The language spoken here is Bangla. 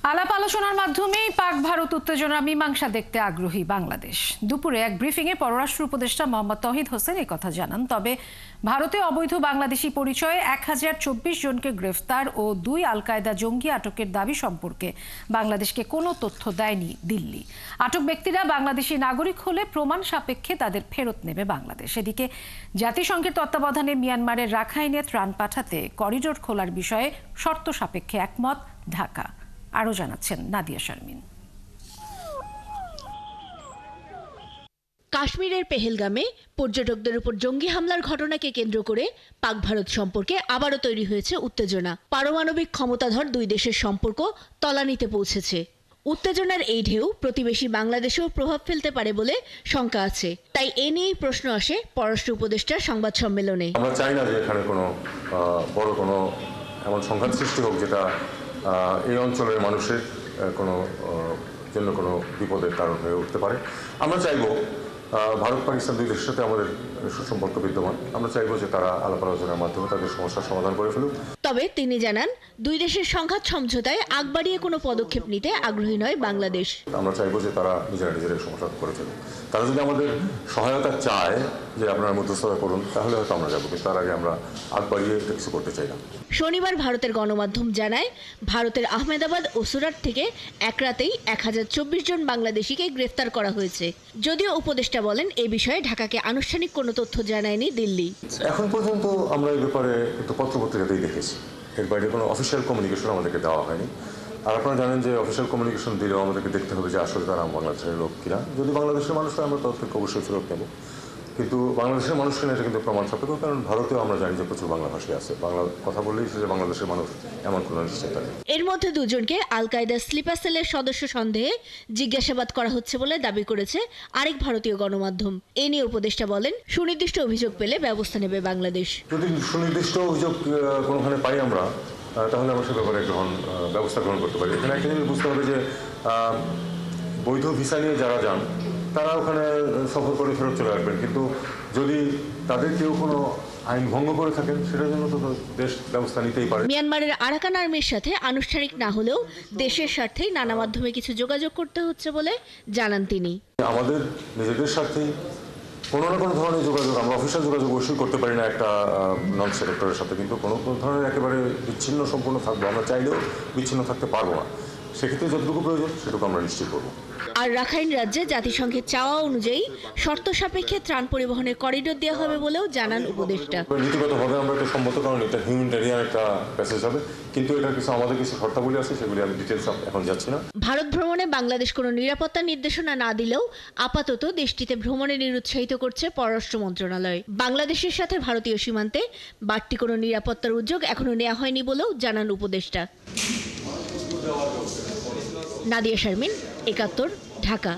আলাপ আলোচনার মাধ্যমেই পাক ভারত উত্তেজনা মীমাংসা দেখতে আগ্রহী বাংলাদেশ। দুপুরে এক ব্রিফিংয়ে পররাষ্ট্র উপদেষ্টা মোহাম্মদ তৌহিদ হোসেন এই কথা জানান। তবে ভারতে অবৈধ বাংলাদেশি পরিচয়ে 1024 জনকে গ্রেফতার ও 2 আল কায়দা জঙ্গি আটকের দাবি সম্পর্কে বাংলাদেশকে কোনো তথ্য দেয়নি দিল্লি। আটক ব্যক্তিরা বাংলাদেশি নাগরিক হলে প্রমাণ সাপেক্ষে তাদের ফেরত নেবে বাংলাদেশ। এদিকে জাতিসংঘের তত্ত্বাবধানে মিয়ানমারের রাখাইনে ত্রাণ পাঠাতে করিডোর খোলার বিষয়ে শর্ত সাপেক্ষে একমত ঢাকা। আরো জানাচ্ছেন নাদিয়া শারমিন। কাশ্মীরের পেহেলগামে পর্যটকদের উপর জঙ্গি হামলার ঘটনাকে কেন্দ্র করে পাক ভারত সম্পর্কে আবারও তৈরি হয়েছে উত্তেজনা। পারমাণবিক ক্ষমতাধর দুই দেশের সম্পর্ক তলানিতে পৌঁছেছে। উত্তেজনার এই ঢেউ প্রতিবেশী বাংলাদেশেও প্রভাব ফেলতে পারে বলে শঙ্কা আছে। তাই এ নিয়েই প্রশ্ন আসে পররাষ্ট্র উপদেষ্টার সংবাদ সম্মেলনে। আমরা চাই না যে এখানে কোনো বড় কোনো এমন সংঘাত সৃষ্টি হোক যেটা এই অঞ্চলের মানুষের জন্য কোনো বিপদের কারণ হয়ে উঠতে পারে। আমরা চাইব ভারত পাকিস্তান দুই দেশের সাথে আমাদের সুসম্পর্ক বিদ্যমান। আমরা চাইব যে তারা আলাপ আলোচনার মাধ্যমে তাদের সমস্যার সমাধান করে ফেলুক। তবে তিনি জানান, দুই দেশের সংঘাত সমঝোতায় আগ বাড়িয়ে কোনো পদক্ষেপ নিতে আগ্রহী নয় বাংলাদেশ। আমরা চাইব যে তারা নিজেরাই সমস্যা করে ফেলুক। তারা যদি আমাদের সহায়তা চায় যে আপনারা মধ্যস্থতা করুন, তাহলে হয়তো আমরা যাবো, কিন্তু তার আগে আমরা আগ বাড়িয়ে কিছু করতে চাই না। শনিবার ভারতের গণমাধ্যম জানায়, ভারতের আহমেদাবাদ ও সুরাট থেকে এক রাতেই 1024 জন বাংলাদেশিকে গ্রেফতার করা হয়েছে। যদিও উপদেষ্টা বলেন, এই বিষয়ে ঢাকাকে আনুষ্ঠানিক কোনো তথ্য জানায়নি দিল্লি। এখন পর্যন্ত আমরা এই ব্যাপারে একটু পত্রপত্রিকাতেই দেখেছি, এর বাইরে কোনো অফিসিয়াল কমিউনিকেশন আমাদেরকে দেওয়া হয়নি। আর আপনারা জানেন যে অফিসিয়াল কমিউনিকেশন দিলেও আমাদেরকে দেখতে হবে যে আসলে তারা বাংলাদেশের লোক কিনা। যদি বাংলাদেশের মানুষ হয়, আমরা তাদেরকে অবশ্যই ফেরত নেব, কিন্তু বাংলাদেশের মানুষ কিনা এটা কিন্তু প্রমাণ সাপেক্ষ। কারণ ভারতেও আমরা জানি যে প্রচুর বাংলা ভাষী আছে, বাংলা কথা বললেই যে বাংলাদেশের মানুষ এমন কোনো নিশ্চয়তা নেই। এর মধ্যে দুজনকে আল কায়দা স্লিপার সেলের সদস্য সন্দেহে জিজ্ঞাসাবাদ করা হচ্ছে বলে দাবি করেছে আরেক ভারতীয় গণমাধ্যম। এ নিয়ে উপদেষ্টা বলেন, সুনির্দিষ্ট অভিযোগ পেলে ব্যবস্থা নেবে বাংলাদেশ। যদি সুনির্দিষ্ট অভিযোগ কোনোখানে পাই আমরা, তাহলে আমরা সে ব্যাপারে ব্যবস্থা গ্রহণ করতে পারি। এখানে একটা জিনিস বুঝতে হবে যে বৈধ ভিসা নিয়ে যারা যান তারা ওখানে সফর করে ফেরত চলে আসবেন, কিন্তু যদি তাদের কেউ কোনো আইন ভঙ্গ করে থাকেন, সেটার জন্য তো দেশ ব্যবস্থা নিতেই পারে। মিয়ানমারের আরাকান আর্মির সাথে আনুষ্ঠানিক না হলেও দেশের স্বার্থেই নানা মাধ্যমে কিছু যোগাযোগ করতে হচ্ছে বলে জানান তিনি। আমাদের নিজেদের স্বার্থেই কোনো না কোনো ধরনের যোগাযোগ, আমরা অফিসিয়াল যোগাযোগ অবশ্যই করতে পারি না একটা নন সেক্টরের সাথে, কিন্তু কোনো ধরনের একেবারে বিচ্ছিন্ন সম্পূর্ণ থাকবো, আমরা চাইলেও বিচ্ছিন্ন থাকতে পারবো না। সেক্ষেত্রে যতটুকু প্রয়োজন সেটুকু আমরা নিশ্চিত করবো। আর রাখাইন রাজ্যে জাতিসংঘের চাওয়া অনুযায়ী শর্ত সাপেক্ষে ত্রাণ পরিবহনের করিডোর দেওয়া হবে বলেও জানান উপদেষ্টা। নীতিগতভাবে আমরা একটা সম্মত, কারণ এটা হিউম্যানিটেরিয়ান একটা প্যাসেজ হবে, কিন্তু এটা আমাদের কিছু শর্তাবলী আছে, সেগুলি আমি ডিটেলস এখন যাচ্ছি না। ভারত ভ্রমণে বাংলাদেশ কোনো নিরাপত্তা নির্দেশনা না দিলেও আপাতত দেশটিতে ভ্রমণে নিরুৎসাহিত করছে পররাষ্ট্র মন্ত্রণালয়। বাংলাদেশের সাথে ভারতীয় সীমান্তে বাড়তি কোনো নিরাপত্তার উদ্যোগ এখনো নেওয়া হয়নি বলেও জানান উপদেষ্টা। নাদিয়া শারমিন, ৭১, ঢাকা।